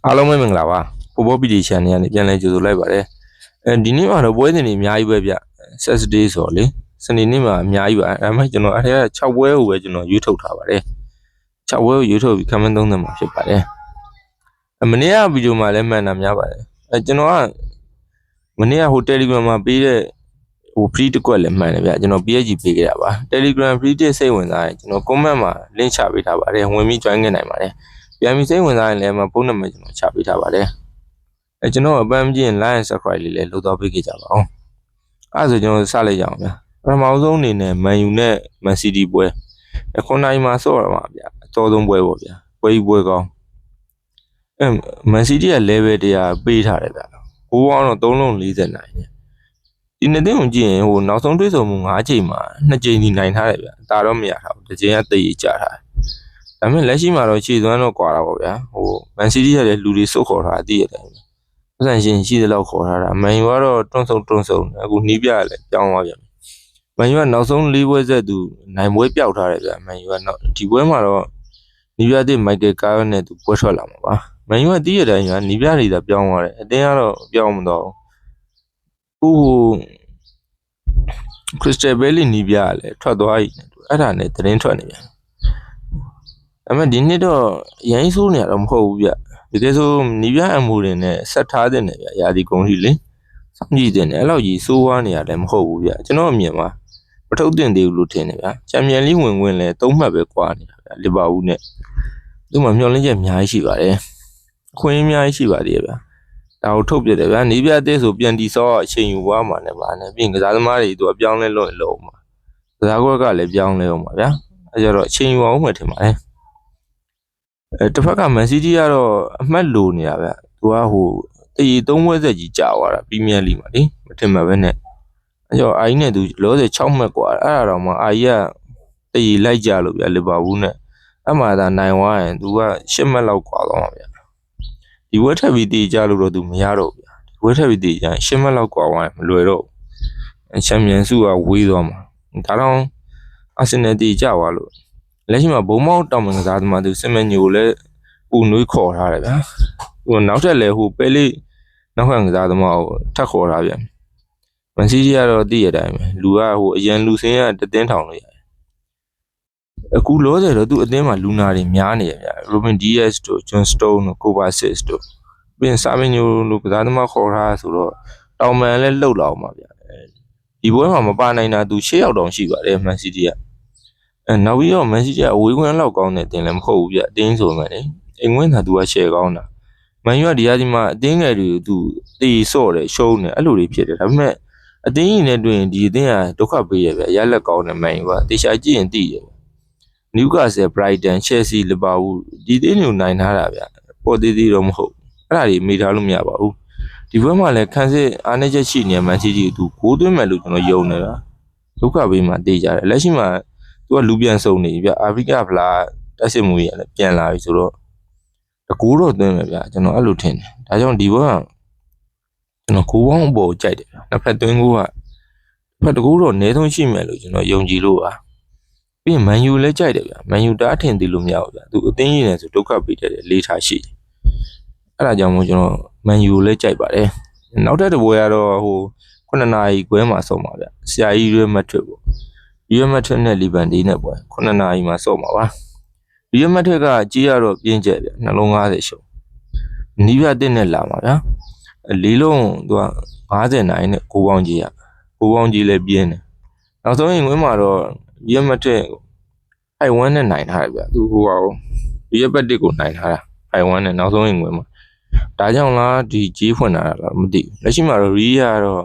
အားလုံးပဲမင်္ဂလာပါပိုဘောပီဒီ channel ကနေပြန်လဲကြိုဆိုလိုက်ပါတယ်ဒီနေ့မှာတော့ပွဲစဉ်တွေအများကြီးပဲဗျ Saturday ဆိုတော့လေစနေနေ့မှာအများကြီးပါဒါပေမဲ့ကျွန်တော်အဲ့ဒါ6ပွဲကိုပဲကျွန်တော်ရွေးထုတ်ထားပါတယ်6ပွဲကိုရွေးထုတ်ပြီးခမန်း30မှာဖြစ်ပါတယ်မနေ့ကဗီဒီယိုမှာလည်းမှန်တာများပါတယ်ကျွန်တော်ကမနေ့ကဟို Telegram မှာပေးတဲ့ဟို free တစ်ကွက်လည်းမှန်တယ်ဗျကျွန်တော် PHG ပေးခဲ့တာပါ Telegram free တစ်စိတ်ဝင်စားရင်ကျွန်တော် comment မှာ link ချပေးထားပါတယ်ဝင်ပြီး join ခဲ့နိုင်ပါတယ်ပြန်ပြီးစိတ်ဝင်စားရင်လည်းဖုန်းနံပါတ်ကျွန်တော်ချပေးထားပါတယ်ကျွန်တော်အပန်းမကြည့်ရင် like and subscribe လေးလည်းလုပ်တော့ပေးခဲ့ကြပါအောင်အဲ့ဒါဆိုကျွန်တော်စလိုက်ကြအောင်ဗျာပထမဆုံးအနေနဲ့ Man U နဲ့ Man City ပွဲခုနိုင်မှာဆော့ရမှာဗျာအစောဆုံးပွဲပေါ့ဗျာပွဲကောင်းMan City က level တရားပေးထားတယ်ဗျာဟိုကတော့3လုံး40နိုင်တယ်ဒီနေ့တင်ကြည့်ရင်ဟိုနောက်ဆုံးတွေ့ဆုံမှု5ချိန်မှာ2ချိန်ဒီနိုင်ထားတယ်ဗျာဒါတော့မရထားဘူးတစ်ချိန်ကတည်ရကြထားတယ်ဒါပေမဲ့လက်ရှိမှာတော့ခြေသွမ်းတော့ကွာတာပေါ့ဗျာဟို Man City ရဲ့လူတွေစုတ်ခေါ်ထားတည်ရတယ်ပတ်စံရှင်ရှိတဲ့လောက်ခေါ်ထားတာ Man U ကတော့တွန်းဆုံအခုနှီးပြလည်းပြောင်းသွားပြန် Man U ကနောက်ဆုံး4ပွဲဆက်သူနိုင်ပွဲပျောက်ထားတယ်ဗျာ Man U ကဒီပွဲမှာတော့နှီးပြတဲ့ Michael Carrick နဲ့သူပွဲထွက်လာမှာပါ Man U ကတည်ရတဲ့အချိန်ကနှီးပြတွေသာပြောင်းသွားတယ်အတင်းကတော့ပြောင်းမတော့ဘူးဟို Crystal Palace နှီးပြလည်းထွက်သွားပြီအဲ့ဒါနဲ့သတင်းထွက်နေပြန်အမေဒီနေ့တော့ရိုင်းဆိုးနေရတော့မဟုတ်ဘူးဗျတကယ်ဆိုနီးပြအမှုတွေနဲ့ဆက်ထားတဲ့နေဗျရာဒီကုန်းကြီးလေစောင့်ကြည့်တဲ့နေအဲ့လောက်ကြီးစိုးဝါးနေရတယ်မဟုတ်ဘူးဗျကျွန်တော်အမြင်မှာမထုတ်တင်သေးဘူးလို့ထင်တယ်ဗျချန်ပီယံလိဝင်လဲ3မှတ်ပဲကွာနေတာဗျလီဗာပူးနဲ့သူ့မှာမျှော်လင့်ချက်အများကြီးရှိပါတယ်ခွင့်အများကြီးရှိပါသေးတယ်ဗျဒါကိုထုတ်ပြတယ်ဗျနီးပြအသေးဆိုပြန်တီဆော့အချိန်ယူသွားမှာနဲ့ဗာနဲ့ပြင်ကစားသမားတွေသူအပြောင်းလဲလို့လုံးမှာကစားကွက်ကလည်းပြောင်းလဲအောင်ပါဗျာအဲကြတော့အချိန်ယူအောင်မှထင်ပါတယ်တစ်ဖက်က Man City ကတော့အမှတ်လိုနေတာဗျသူကဟိုတည်3ပွဲဆက်ကြီးကြာသွားတာပရီးမီးယားလိမှာလေမထင်မှပဲနဲ့အဲကြောင့်အာကြီးနဲ့သူလောဆယ်6မှတ်กว่าအဲ့ဒါတော့မှအာကြီးကတည်လိုက်ကြလို့ဗျလီဗာပူးနဲ့အမှသာနိုင်သွားရင်သူက10မှတ်လောက်กว่าသွားမှာဗျဒီဝက်ထက်ပြီးတည်ကြလို့တော့သူမရတော့ဗျဒီဝက်ထက်ပြီးတည်ကြရင်10မှတ်လောက်กว่าသွားရင်မလွယ်တော့ချန်ပီယံစုကဝေးသွားမှာဒါတော့အာဆင်နယ်တည်ကြသွားလို့လက်ရှိမှာဘုံမောက်တောင်မကစားသမားသူစင်မညိုလည်းဦးနွေးခေါ်ထားတယ်ဗျာဟိုနောက်ထပ်လည်းဟိုပဲလေးနောက်ကကစားသမားကိုထပ်ခေါ်ထားပြန်မန်စီးတီးကတော့တည်ရတိုင်းပဲလူကဟိုအရန်လူစင်းကတတင်းထောင်လို့ရတယ်အခုလောဆယ်တော့သူ့အသင်းမှာလူနာတွေများနေရဗျာရိုဘင်ဒီယက်စ်တို့ဂျွန်စတုန်းတို့ကိုဗာဆစ်တို့ပြင်စာမညိုလိုကစားသမားခေါ်ထားဆိုတော့တောင်မန်လည်းလှုပ်လာအောင်ပါဗျာဒီပွဲမှာမပါနိုင်တာသူ6ယောက်တောင်ရှိပါတယ်မန်စီးတီးကနောက်ပြီးတော့ Man City အဝေးခွင့်လောက်ကောင်းတဲ့တင်လည်းမဟုတ်ဘူးဗျအတင်းဆိုမှလည်းအိမ်ဝင်သာသူကရှယ်ကောင်းတာ Man U ကဒီဟာဒီမှာအတင်းငယ်တွေသူတေးဆော့တယ်ရှုံးတယ်အဲ့လိုတွေဖြစ်တယ်ဒါပေမဲ့အတင်းကြီးနဲ့တွေ့ရင်ဒီအတင်းကဒုက္ခပေးရဗျရလက်ကောင်းတယ် Man U ကတေချာကြည့်ရင်သိတယ် Newcastle Brighton Chelsea Liverpool ဒီတင်းတွေကိုနိုင်ထားတာဗျပေါ်သေးသေးတော့မဟုတ်အဲ့ဒါတွေမေ့ထားလို့မရပါဘူးဒီဘက်မှာလည်းခန်းစစ်အားနည်းချက်ရှိနေ Man City သူဂိုးသွင်းမယ်လို့ကျွန်တော်ယုံတယ်ဗျဒုက္ခပေးမှတေးကြတယ်လက်ရှိမှာသူကလူပြန်စုံနေပြီဗျအာဖရိကဖလားတက်စစ်မှုကြီးလည်းပြန်လာပြီဆိုတော့တကူတော့သွင်းမယ်ဗျကျွန်တော်အဲ့လိုထင်တယ်ဒါကြောင့်ဒီဘက်ကကျွန်တော်ကိုပေါင်းအပေါ်ကြိုက်တယ်ဗျနှစ်ဖက်သွင်းကိုကဖက်တကူတော့အနည်းဆုံးရှိမယ်လို့ကျွန်တော်ယုံကြည်လို့ပါပြီးရင် Man U လည်းကြိုက်တယ်ဗျ Man U တားထင်သေးလို့မရဘူးဗျသူအသင်းကြီးနေဆိုဒုက္ခပေးတယ်လေးထားရှိတယ်အဲ့ဒါကြောင့်မို့ကျွန်တော် Man U လည်းကြိုက်ပါတယ်နောက်ထပ်တစ်ပွဲကတော့ဟို9နာရီခွဲမှာဆုံးပါဗျဆရာကြီးရွေးမှတ်ထွက်ပေါ့ရွေးမှတ်ထွက်နဲ့လီဗန်ဒီနဲ့ပွဲ9နာရီမှာစော့မှာပါရွေးမှတ်ထွက်ကကြီးရတော့ပြင်းကျက်ဗျနှလုံး50ရှုံနီးပြတဲ့နဲ့လာမှာဗျာလေးလုံးသူက50နိုင်နဲ့ကိုပေါင်းကြီးလည်းပြင်းတယ်နောက်ဆုံးရင်ဝင်းမှာတော့ရွေးမှတ်ထွက်ဟိုင်ဝမ်နဲ့နိုင်ထားတယ်ဗျသူဟိုဟာရွေးပတ်တစ်ကိုနိုင်ထားတာဟိုင်ဝမ်နဲ့နောက်ဆုံးရင်ဝင်းမှာဒါကြောင့်လားဒီကြီးဖွင့်လာတာလားမသိဘူးလက်ရှိမှာတော့ရီးယာတော့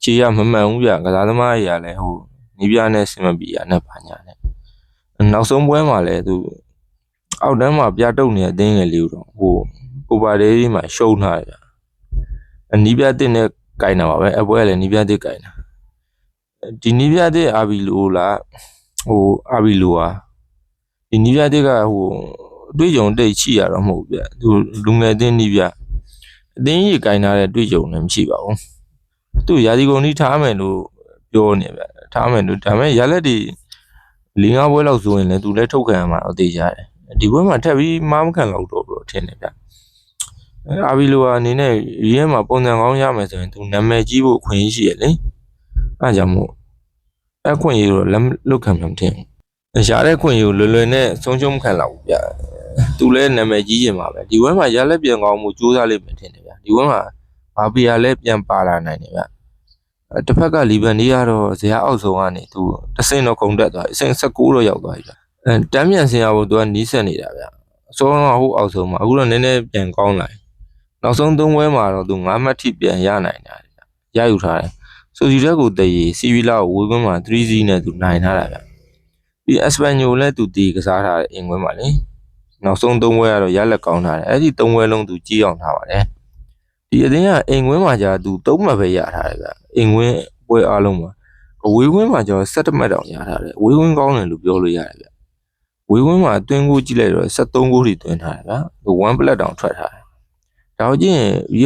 ခြေရမမှန်ဘူးဗျကစားသမားတွေကလည်းဟိုနီးပြနဲ့စင်မပီယာနဲ့ပါညာနဲ့နောက်ဆုံးပွဲမှာလည်းသူအောက်တန်းမှာပြတုတ်နေတဲ့အသင်းငယ်လေးတော့ဟိုကိုပါဒေးမှာရှုံးထားတယ်ဗျနီးပြတဲ့နဲ့ကင်တာပါပဲအပွဲကလည်းနီးပြတဲ့ကင်တာဒီနီးပြတဲ့အာဘီလိုလားဟိုအာဘီလိုဟာဒီနီးပြတဲ့ကဟိုအတွေ့အကြုံတိတ်ရှိရတော့မဟုတ်ဗျသူလူငယ်အသင်းနီးပြအသင်းကြီးကင်ထားတဲ့အတွေ့အကြုံလည်းမရှိပါဘူးသူရာဒီကုန်ကြီးထားမယ်လို့ပြောနေဗျထားမယ်လို့ဒါပေမဲ့ရလက်တွေ4-5ပွဲလောက်ဆိုရင်လည်းသူလည်းထုတ်ခံရမှာတော့သိကြတယ်ဒီပွဲမှာထပ်ပြီးမားမခံလောက်တော့ထင်တယ်ဗျ အာဘီလိုအနေနဲ့ရီရဲမှာပုံစံကောင်းရမယ်ဆိုရင်သူနာမည်ကြီးဖို့ခွင့်ရှိရလေအဲ့ကြောင့်မို့အခွင့်အရေးတော့လက်လွတ်ခံမှမထင်ဘူးရှားတဲ့ခွင့်ကိုလွယ်လွယ်နဲ့ဆုံးရှုံးခံလောက်ဗျာသူလည်းနာမည်ကြီးရင်ပါပဲဒီဝဲမှာရလက်ပြန်ကောင်းမှုစူးစမ်းလိမ့်မယ်ထင်တယ်ဗျာဒီဝဲမှာဘာပီယာလည်းပြန်ပါလာနိုင်တယ်ဗျာတစ်ဖက်ကလီဗန်ဒီကတော့ဇရာအောက်ဆုံးကနေသူတစ်ဆင့်တော့ခုန်တက်သွားအဆင့်16တော့ရောက်သွားပြီဗျာတမ်းပြန်ဆင်ရဖို့သူကနီးစက်နေတာဗျာအစောတော့ဟိုအောက်ဆုံးမှာအခုတော့နည်းနည်းပြန်ကောင်းလာနောက်ဆုံး3ဝဲမှာတော့သူ9မှတ်ထိပြန်ရနိုင်တာရယူထားတယ်ဆိုစီရက်ကိုတည်စီဗီလာကိုဝေကွင်းမှာ3-0နဲ့သူနိုင်ထားတာဗျပြီးအက်စပန်ညိုလည်းသူတီးကစားထားတယ်အင်ကွင်းမှာလေနောက်ဆုံး3ဝဲကတော့ရလက်ကောင်းထားတယ်အဲ့ဒီ3ဝဲလုံးသူကြီးအောင်ထားပါတယ်ဒီအသင်းကအင်ကွင်းမှာကြာသူ3မှတ်ပဲရထားတယ်ဗျအင်ကွင်းပွဲအားလုံးမှာဝေကွင်းမှာကျတော့17မှတ်တောင်ရထားတယ်ဝေကွင်းကောင်းတယ်လို့ပြောလို့ရတယ်ဗျဝေကွင်းမှာအတွင်းကိုကြည့်လိုက်တော့73ဂိုးထိတွင်းထားတယ်ဗျသူ1ပလက်တောင်ထွက်ထားတယ်ဒါကြည့်ရင်ရ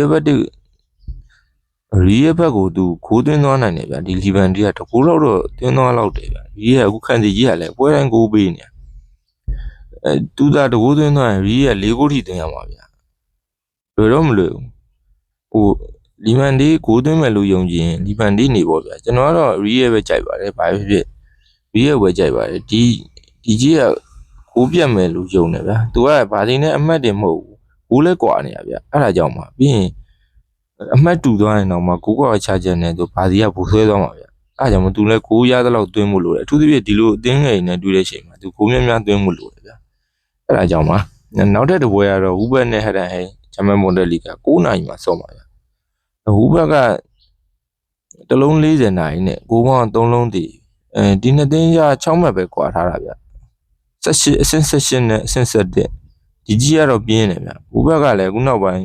ီယဘက်ကိုသူခိုးသွင်းသွားနိုင်တယ်ဗျဒီလီဗန်ဒီကတကူလောက်တော့သွင်းသွားလောက်တယ်ဗျရီယအခုခန့်စီကြီးကလည်းပွဲတိုင်းကိုပေးနေသူသာတကူသွင်းသွားရင်ရီယ4ဂိုးထိသွင်းရမှာဗျလွယ်တော့မလွယ်ဘူးဟိုလီဗန်ဒီကိုသွင်းမယ်လို့ယုံကြည်ရင်လီဗန်ဒီနေပေါ့ဗျကျွန်တော်ကတော့ရီယပဲကြိုက်ပါတယ်ဘာဖြစ်ဖြစ်ရီယပဲကြိုက်ပါတယ်ဒီကြီးကကိုပြတ်မယ်လို့ယုံတယ်ဗျသူကဘာသိနေအမှတ်တင်မဟုတ်ဘူးကိုလည်းကွာနေရဗျအဲ့ဒါကြောင့်ပါပြီးရင်အမှတ်တူသွားရင်တော့မှကိုကွာချချက်နဲ့သူဘာစီကဘူဆွဲသွားမှာဗျအဲ့ကြောင့်မသူလည်းကိုရသလောက်သွင်းမှုလို့တယ်အထူးသဖြင့်ဒီလိုအသင်းငယ်နဲ့တွေ့တဲ့ချိန်မှာသူကိုများများသွင်းမှုလို့တယ်ဗျအဲ့ဒါကြောင့်ပါနောက်ထပ်တစ်ပွဲကတော့ဟူဘတ်နဲ့ဟက်တန်ဟဲဂျမန်မွန်ဒယ်လီက9နိုင်မှာဆော့မှာဗျဟူဘတ်ကတလုံး40နိုင်နဲ့ကိုပေါင်း3လုံးတည်ဒီနှစ်သင်းရ6မှတ်ပဲကွာထားတာဗျ18အဆင့်18နဲ့အဆင့်17ဒီကြီးကတော့ပြင်းတယ်ဗျဟူဘတ်ကလည်းခုနောက်ပိုင်း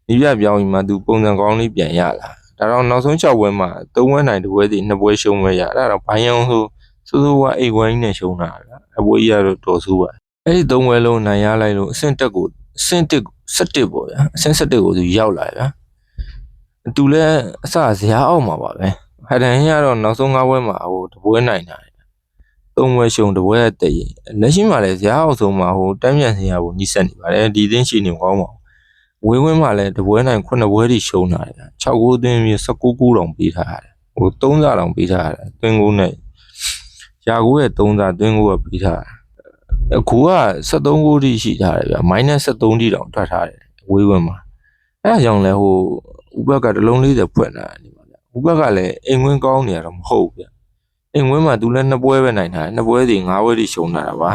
ဒီပြပြောင်းပြီးမှသူပုံစံကောင်းလေးပြန်ရလာဒါတော့နောက်ဆုံး6ပွဲမှာ3ပွဲနိုင်2ပွဲစီ2ပွဲရှုံးပွဲရအဲ့ဒါတော့ဘိုင်းအောင်ဆိုစိုးက8ပွဲနဲ့ရှုံးတာဗျအပွဲကြီးကတော့တော်ဆိုးပါအဲ့ဒီ3ပွဲလုံးနိုင်ရလိုက်လို့အဆင့်တက်ကိုအဆင့်1 17ပေါ့ဗျာအဆင့်17ကိုသူရောက်လာဗျာသူလည်းအစဇရာအောက်မှာပါပဲဟန်တန်ကတော့နောက်ဆုံး9ပွဲမှာဟိုတပွဲနိုင်တာ3ပွဲရှုံးတပွဲတည်လက်ရှိမှာလည်းဇရာအောက်ဆုံးမှာဟိုတမ်းပြန်စင်ရဖို့နှိစက်နေပါတယ်ဒီသိန်းရှိနေကောင်းပါဝေးဝင်းမှာလည်းတပွဲနိုင်9ပွဲထိရှုံးတာတယ်6ဂိုးသွင်းပြီး19ဂိုးတောင်ပေးထားရတယ်ဟို3စားတောင်ပေးထားရတယ်သွင်းဂိုးနဲ့ရာဂိုးရဲ့3စားသွင်းဂိုးကပေးထားတယ်အခုက73ဂိုးထိရှိထားတယ်ဗျ -73 ထိတောင်ထွက်ထားတယ်ဝေးဝင်းမှာအဲအကြောင်းလဲဟိုဥဘက်ကတလုံး40ဖွင့်လာတယ်ဒီမှာဗျဥဘက်ကလည်းအိမ်ဝင်းကောင်းနေရတော့မဟုတ်ဗျအိမ်ဝင်းမှာသူလည်း2ပွဲပဲနိုင်ထားတယ်2ပွဲစီ9ပွဲထိရှုံးလာတာပါ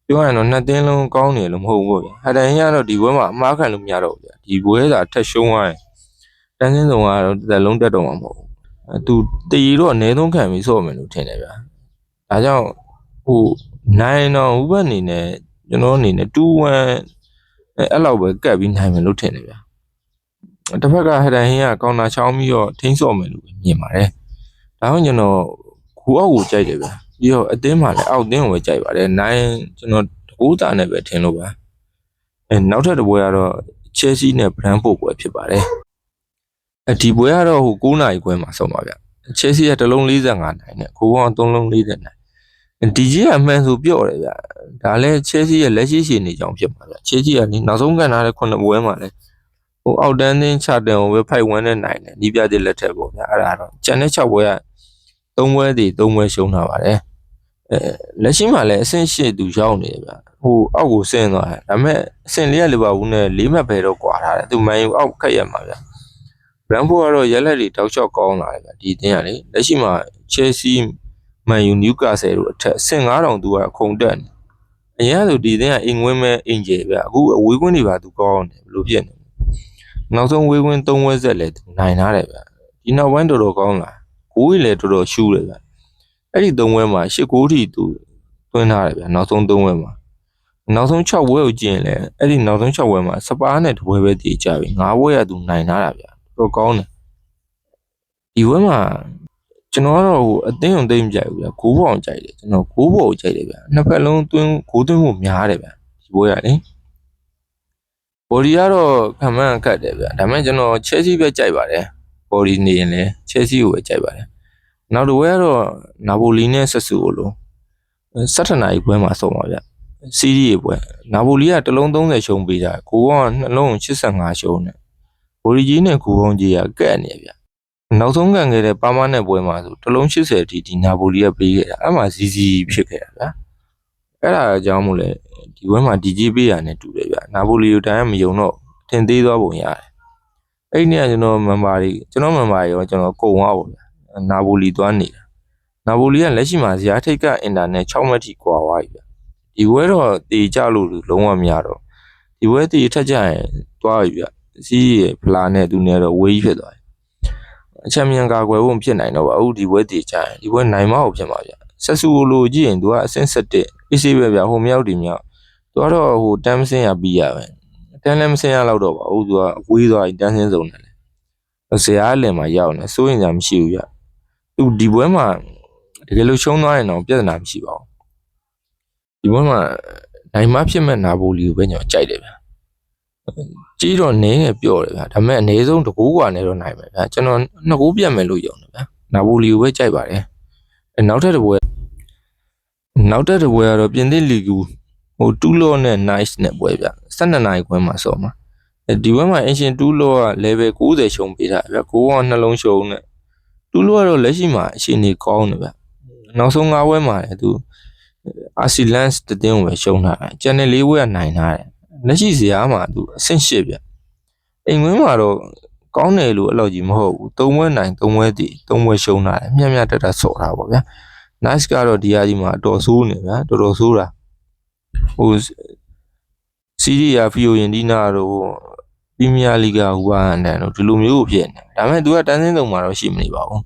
ပြောရရင်တော့2သင်းလုံးကောင်းနေလို့မဟုတ်ဘူးဗျဟန်တန်ရတော့ဒီပွဲမှာအမှားခံလို့မရတော့ဘူးဗျဒီပွဲသာထက်ရှုံးသွားရင်တန်းစင်းစုံကတော့တစ်လုံးတက်တော့မှာမဟုတ်ဘူးသူတည်တော့အနည်းဆုံးခံပြီးဆော့မယ်လို့ထင်တယ်ဗျဒါကြောင့်ဟိုနိုင်တော့ဥဘက်အနေနဲ့ကျွန်တော်အနေနဲ့2-1အဲ့လောက်ပဲကတ်ပြီးနိုင်မယ်လို့ထင်တယ်ဗျတစ်ဖက်ကဟန်တန်ကကောင်တာချောင်းပြီးတော့ထိန်းဆော့မယ်လို့မြင်ပါတယ်ဒါကြောင့်ကျွန်တော်ခုအောက်ကိုကြိုက်တယ်ဗျပြီးတော့အသင်းမှာလည်းအောက်သင်းကိုပဲကြိုက်ပါတယ်နိုင်ကျွန်တော်9တာနဲ့ပဲထင်လို့ပါနောက်ထပ်တစ်ပွဲကတော့ချယ်ဆီနဲ့ဘရန်ဖို့ပွဲဖြစ်ပါတယ်ဒီပွဲကတော့ဟို9နာရီခွဲမှာဆုံးပါဗျချယ်ဆီကတစ်လုံး45နိုင်နဲ့ကိုပေါင်း3လုံး40နိုင်ဒီကြီးကအမှန်ဆိုပြော့တယ်ဗျဒါလည်းချယ်ဆီရဲ့လက်ရှိရှိနေကြောင်းဖြစ်ပါဗျချယ်ဆီကနောက်ဆုံးကန်ထားတဲ့9ပွဲမှာလည်းဟိုအောက်တန်းသင်းချတယ်ကိုပဲဖိုက်ဝန်းနဲ့နိုင်တယ်ဒီပြတဲ့လက်ထက်ပေါ့ဗျအဲ့ဒါတော့ကျန်တဲ့6ပွဲက3ပွဲတည်3ပွဲရှုံးထားပါတယ်လက်ရှိမှာလည်းအဆင့်8သူရောက်နေတယ်ဗျဟိုအောက်ကိုဆင်းသွားတယ်ဒါပေမဲ့အဆင့်4ကလီဗာပူးနဲ့4မှတ်ပဲတော့ကွာထားတယ်သူမန်ယူအောက်ခက်ရမှာဗျဘရန်ဖို့ကတော့ရက်လက်တွေတောက်လျှောက်ကောင်းလာတယ်ဗျဒီအသင်းကလေလက်ရှိမှာချယ်ဆီမန်ယူနျူကာဆယ်တို့အထက်အဆင့်9000သူကခုန်တက်နေအရင်ကဆိုဒီအသင်းကအင်ကွင်းမဲ့အင်ဂျီဗျအခုအဝေးကွင်းတွေပါသူကောင်းတယ်ဘယ်လိုဖြစ်နေနောက်ဆုံးဝေးကွင်း3ဝဲဆက်လဲသူနိုင်ထားတယ်ဗျဒီနောက်ပိုင်းတော်တော်ကောင်းလာဂိုးကြီးလည်းတော်တော်ရှူးတယ်ဗျအဲ့ဒီ3ဝဲမှာ8ဂိုးထိသူသွင်းထားတယ်ဗျနောက်ဆုံး3ဝဲမှာနောက်ဆုံး6ဝဲကိုကျင်လဲအဲ့ဒီနောက်ဆုံး6ဝဲမှာစပါးနဲ့တပွဲပဲတည်ကြပြီ9ဝဲရသူနိုင်ထားတာဗျတော်ကောင်းတယ်ဒီဝဲမှာကျွန်တော်ကတော့ဟိုအသင်းအောင်သိမ့်မကြိုက်ဘူးဗျဂိုးပေါအောင်ကြိုက်တယ်ကျွန်တော်ဂိုးပေါကိုကြိုက်တယ်ဗျနှစ်ဖက်လုံးသွင်းဂိုးသွင်းမှုများတယ်ဗျဒီပွဲကလေဘော်ဒီကတော့ခံမှန်းကတ်တယ်ဗျဒါပေမဲ့ကျွန်တော်ချယ်ဆီပဲကြိုက်ပါတယ်ဘော်ဒီနေရင်လည်းချယ်ဆီကိုပဲကြိုက်ပါတယ်နောက်တစ်ဝဲကတော့နာပိုလီနဲ့ဆက်ဆူကိုလို့17နာရီပွဲမှာဆုံးပါဗျ စီးရီးရဲ့ပွဲနာပိုလီကတစ်လုံး30ရှုံးပေးတာကိုကနှလုံး85ရှုံးတယ်ဘိုလီဂျီနဲ့ကိုကုန်းကြီးကကက်နေဗျနောက်ဆုံးကန်ခဲ့တဲ့ပါမနဲ့ပွဲမှာဆိုတစ်လုံး80အထိဒီနာပိုလီကပေးခဲ့တာအဲ့မှာဇီဇီဖြစ်ခဲ့တာဗျအဲ့ဒါအကြောင်းမို့လဲဒီပွဲမှာဒီကြီးပေးရနဲ့တူတယ်ဗျနာပိုလီကိုတန်းမယုံတော့ထင်သေးသွားပုံရတယ်အဲ့ဒီနေ့ကကျွန်တော်မန်ပါတွေကျွန်တော်ရောကျွန်တော်ကုံသွားပါဗျနာပိုလီသွားနေတာနာပိုလီကလက်ရှိမှာဇယားထိတ်ကအင်တာနက်6မှတ်ထိကွာသွားပြီဗျဒီပွဲတော့တေကြလို့လုံးဝမရတော့ဒီပွဲတေထက်ကြရင်သွားပြီဗျစီးရဲ့ဖလာနဲ့သူနဲ့တော့ဝေးဖြစ်သွားတယ်အချမ်းမြန်ကာကွယ်ဖို့ဖြစ်နိုင်တော့ပါအခုဒီပွဲတေကြရင်ဒီပွဲနိုင်မအောင်ဖြစ်မှာဗျဆက်စုလိုကြည့်ရင်သူကအဆင့်7အေးဆေးပဲဗျဟိုမြောက်ဒီမြောက်သူကတော့ဟိုတန်းမစင်းရပြီးရပဲတန်းလည်းမစင်းရတော့တော့ပါဘူးသူကအဝေးသွားရင်တန်းစင်းစုံတယ်လေဇယားလင်မှာရောက်နေစိုးရင်ကြာမရှိဘူးဗျသူဒီပွဲမှာတကယ်လို့ရှုံးသွားရင်တော့ပြဿနာမရှိပါဘူးဒီပွဲမှာနိုင်မဖြစ်မဲ့နာပိုလီကိုပဲကျွန်တော်ကြိုက်တယ်ဗျကြီးတော့နင်းနဲ့ပြော့တယ်ဗျဒါပေမဲ့အနည်းဆုံးတကူးกว่าနဲ့တော့နိုင်မယ်ဗျကျွန်တော်နှစ်ကူးပြတ်မယ်လို့ယုံတယ်ဗျနာပိုလီကိုပဲကြိုက်ပါတယ်နောက်ထပ်တစ်ပွဲကတော့ပြင်သစ်လီဂူဟိုတူးလော့နဲ့ nice နဲ့ပွဲဗျ12နိုင်ခွဲမှာဆော်မှာဒီပွဲမှာအင်ရှင်တူးလော့က level 90ရှုံးပေးတာဗျကိုကနှလုံးရှုံးနဲ့တူးလော့ကတော့လက်ရှိမှာအရှင်နေကောင်းတယ်ဗျနောက်ဆုံး5ပွဲမှာလည်းသူအာဆီလန်စ်တတင်းကိုပဲရှုံးထားတယ်ကျန်တဲ့4ပွဲကနိုင်ထားတယ်လက်ရှိဇယားမှာသူအဆင့်8ဗျအိမ်ဝင်းမှာတော့ကောင်းတယ်လို့အဲ့လိုကြီးမဟုတ်ဘူး3ပွဲနိုင်3ပွဲတည်3ပွဲရှုံးထားတယ်မျက်တက်ဆော့ထားပါဗျာ nice ကတော့ဒီအားကြီးမှာအတော်ဆိုးနေဗျာတော်တော်ဆိုးတာဟိုစီးရီးယားဖီယိုယင်ဒီနာတို့ပရီးမီးယားလိဂါဟူဝါဟန်တန်တို့ဒီလိုမျိုးဖြစ်နေဒါပေမဲ့သူကတန်းစင်းစုံမှာတော့ရှိမနေပါဘူး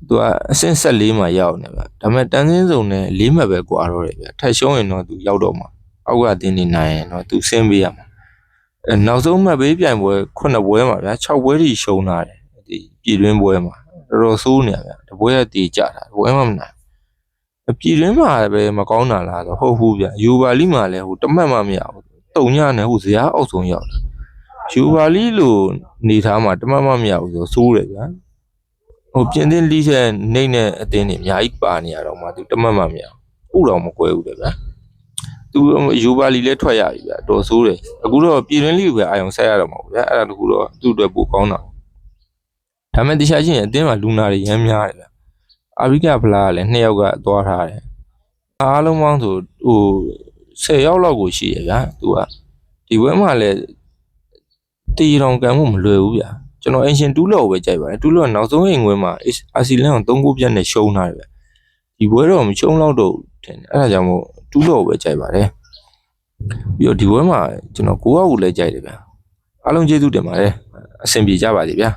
သူကအဆင့်14မှာရောက်နေဗျာဒါပေမဲ့တန်းစင်းစုံနဲ့4မှတ်ပဲကွာတော့တယ်ဗျာထပ်ရှုံးရင်တော့သူရောက်တော့မှာအောက်ကတင်းနေနိုင်ရင်တော့သူဆင်းပေးရမှာနောက်ဆုံးမှတ်ပေးပြိုင်ပွဲ9ပွဲမှာဗျာ6ပွဲထိရှုံးလာတယ်ဒီပြည်တွင်းပွဲမှာတော်တော်ဆိုးနေဗျာတပွဲကတည်ကြတာတပွဲမှမနိုင်ပြည်တွင်းမှာပဲမကောင်းတာလားဆိုဟုတ်ဘူးဗျယူဘာလီမှာလည်းဟိုတမတ်မှမရဘူးတုံညနဲ့ဟိုဇရာအောက်ဆုံးရောက်တယ်ယူဘာလီလို့နေထားမှာတမတ်မှမရဘူးဆိုဆိုးတယ်ဗျာဟိုပြင်သစ်လိတဲ့နှိမ့်နဲ့အတင်းနေအများကြီးပါနေရတော့မှသူတမတ်မှမရဘူးဥတော်မကွဲဘူးလေဗျာသူယူဘာလီလည်းထွက်ရပြီဗျာတော်ဆိုးတယ်အခုတော့ပြည်တွင်းလိကိုပဲအာရုံဆက်ရတော့မှာဗျာအဲ့ဒါတခုတော့သူ့အတွက်ပိုကောင်းတာဒါမဲ့တခြားချင်းအတင်းမှာလူနာတွေရမ်းများတယ်ဗျအာဖရိကဖလားကလည်း2ယောက်ကသွားထားတယ်အားလုံးပေါင်းဆိုဟို10ယောက်လောက်ကိုရှိရဗျာသူကဒီဘွဲမှာလည်းတီရောင်ကန်မှုမလွယ်ဘူးဗျာကျွန်တော်အင်ရှင်တူးလော့ကိုပဲကြိုက်ပါတယ်တူးလော့နောက်ဆုံးအိမ်ခွဲမှာအာဆီလန်ကို3ဂိုးပြတ်နဲ့ရှုံးထားတယ်ဗျာဒီဘွဲတော့မရှုံးတော့ထင်တယ်အဲ့ဒါကြောင့်မို့တူးလော့ကိုပဲကြိုက်ပါတယ်ပြီးတော့ဒီဘွဲမှာကျွန်တော်9ယောက်ကိုလည်းကြိုက်တယ်ဗျာအားလုံးကျေးဇူးတင်ပါတယ်အဆင်ပြေကြပါစေဗျာ